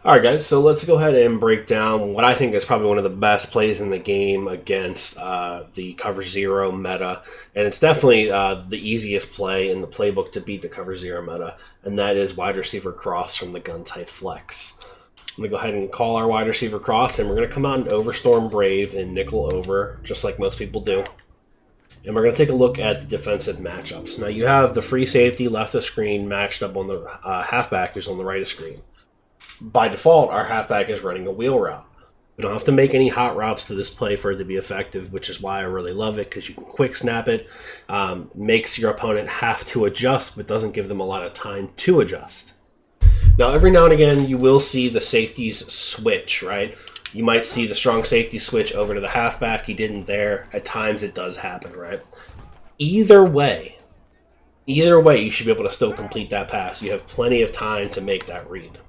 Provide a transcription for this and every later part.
Alright guys, so let's go ahead and break down what I think is probably one of the best plays in the game against the cover zero meta. And it's definitely the easiest play in the playbook to beat the cover zero meta, and that is wide receiver cross from the gun tight flex. I'm going to go ahead and call our wide receiver cross, and we're going to come out and overstorm Brave and nickel over, just like most people do. And we're going to take a look at the defensive matchups. Now you have the free safety left of screen matched up on the halfback who's on the right of screen. By default, our halfback is running a wheel route. We don't have to make any hot routes to this play for it to be effective, which is why I really love it, because you can quick snap it. Makes your opponent have to adjust, but doesn't give them a lot of time to adjust. Now, every now and again, you will see the safeties switch, right? You might see the strong safety switch over to the halfback. He didn't there. At times, it does happen, right? Either way, you should be able to still complete that pass. You have plenty of time to make that read.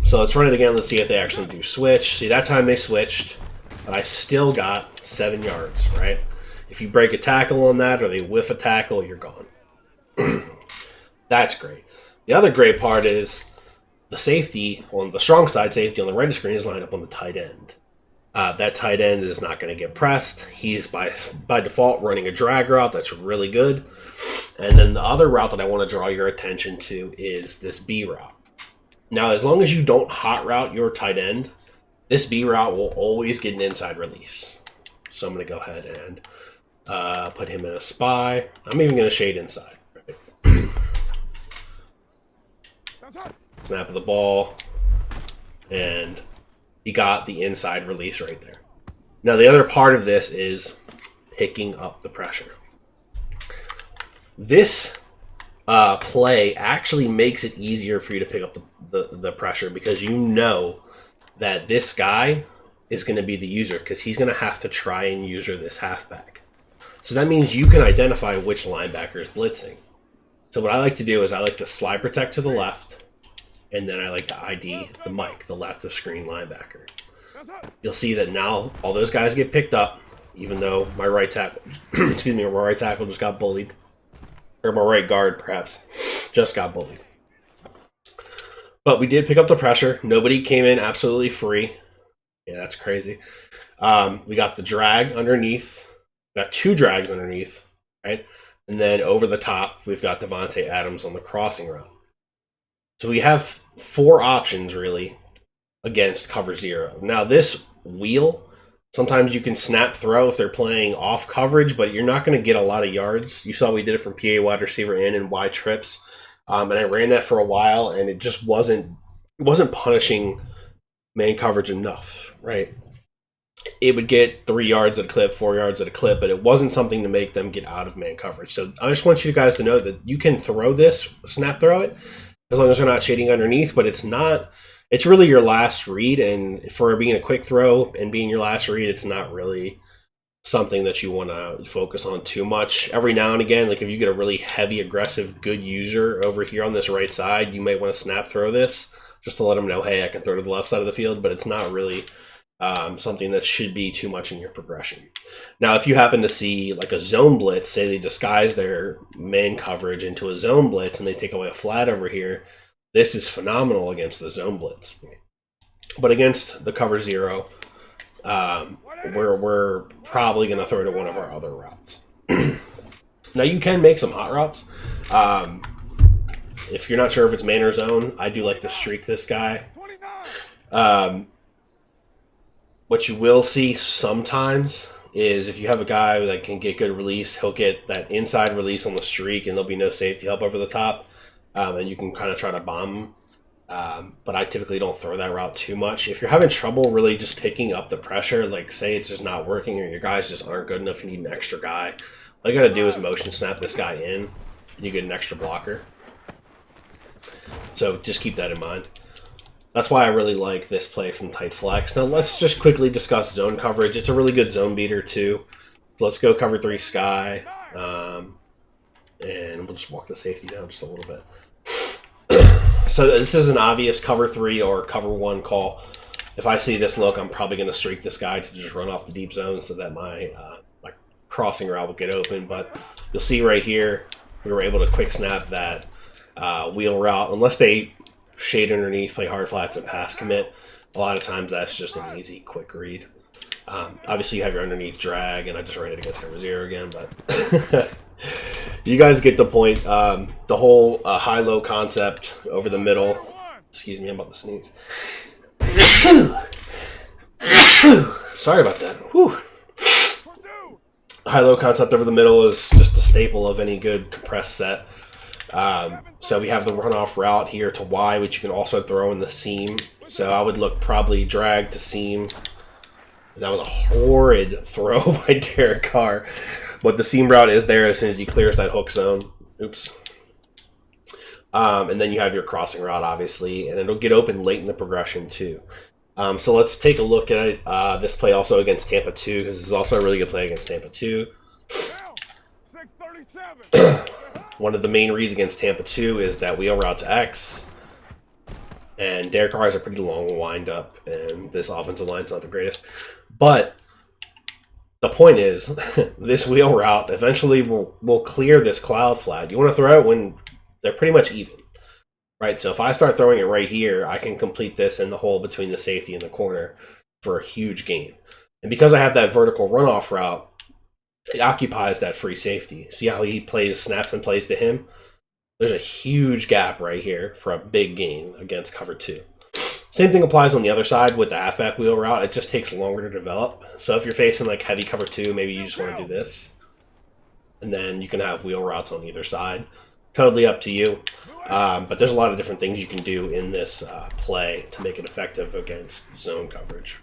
So let's run it again. Let's see if they actually do switch. See, that time they switched, but I still got 7 yards, right? If you break a tackle on that or they whiff a tackle, you're gone. That's great. The other great part is the safety, on the strong side safety on the right of screen is lined up on the tight end. That tight end is not going to get pressed. He's by default running a drag route. That's really good. And then the other route that I want to draw your attention to is this B route. Now, as long as you don't hot route your tight end, this B route will always get an inside release. So I'm going to go ahead and put him in a spy. I'm even going to shade inside. Right? Snap of the ball. And he got the inside release right there. Now, the other part of this is picking up the pressure. This play actually makes it easier for you to pick up the pressure, because you know that this guy is going to be the user, because he's going to have to try and user this halfback. So that means you can identify which linebacker is blitzing. So what I like to do is I like to slide protect to the left, and then I like to ID the Mike, the left of screen linebacker. You'll see that now all those guys get picked up, even though my right tackle, excuse me, my right tackle just got bullied. Or my right guard, perhaps, just got bullied. But we did pick up the pressure. Nobody came in absolutely free. Yeah, that's crazy. We got the drag underneath. We got 2 drags underneath, right? And then over the top, we've got Devontae Adams on the crossing route. So we have 4 options, really, against cover zero. Now, this wheel, sometimes you can snap throw if they're playing off coverage, but you're not going to get a lot of yards. You saw we did it from PA wide receiver in and Y trips, and I ran that for a while, and it just wasn't punishing man coverage enough, right? It would get 3 yards at a clip, 4 yards at a clip, but it wasn't something to make them get out of man coverage. So I just want you guys to know that you can throw this, snap throw it, as long as they're not shading underneath, but it's not. It's really your last read, and for being a quick throw and being your last read, it's not really something that you want to focus on too much. Every now and again, like if you get a really heavy, aggressive, good user over here on this right side, you might want to snap throw this just to let them know, hey, I can throw to the left side of the field, but it's not really something that should be too much in your progression. Now, if you happen to see like a zone blitz, say they disguise their man coverage into a zone blitz and they take away a flat over here, this is phenomenal against the zone blitz. But against the cover zero, we're probably going to throw to one of our other routes. Now, you can make some hot routes. If you're not sure if it's man or zone, I do like to streak this guy. What you will see sometimes is if you have a guy that can get good release, he'll get that inside release on the streak, and there'll be no safety help over the top. And you can kind of try to bomb them. But I typically don't throw that route too much. If you're having trouble really just picking up the pressure, like say it's just not working or your guys just aren't good enough, you need an extra guy, all you got to do is motion snap this guy in, and you get an extra blocker. So just keep that in mind. That's why I really like this play from tight flex. Now let's just quickly discuss zone coverage. It's a really good zone beater too. So let's go cover 3 sky. And we'll just walk the safety down just a little bit. So this is an obvious cover 3 or cover 1 call. If I see this look, I'm probably going to streak this guy to just run off the deep zone so that my crossing route will get open. But you'll see right here, we were able to quick snap that wheel route. Unless they shade underneath, play hard flats, and pass commit. A lot of times that's just an easy, quick read. Obviously, you have your underneath drag, and I just ran it against cover 0 again, but you guys get the point. The whole high-low concept over the middle. Excuse me, I'm about to sneeze. Sorry about that. Whew. High-low concept over the middle is just a staple of any good compressed set. So we have the runoff route here to Y, which you can also throw in the seam. So I would look probably drag to seam. That was a horrid throw by Derek Carr. But the seam route is there as soon as he clears that hook zone. Oops. And then you have your crossing route, obviously. And it'll get open late in the progression, too. So let's take a look at this play also against Tampa 2, because this is also a really good play against Tampa 2. One of the main reads against Tampa 2 is that wheel route to X. And Derek Carr has a pretty long wind-up, and this offensive line's not the greatest. But the point is, this wheel route eventually will clear this cloud flag. You want to throw it when they're pretty much even. Right, so if I start throwing it right here, I can complete this in the hole between the safety and the corner for a huge gain. And because I have that vertical runoff route, it occupies that free safety. See how he snaps and plays to him? There's a huge gap right here for a big gain against cover 2. Same thing applies on the other side with the halfback wheel route. It just takes longer to develop. So if you're facing like heavy cover 2, maybe you just want to do this. And then you can have wheel routes on either side. Totally up to you. But there's a lot of different things you can do in this play to make it effective against zone coverage.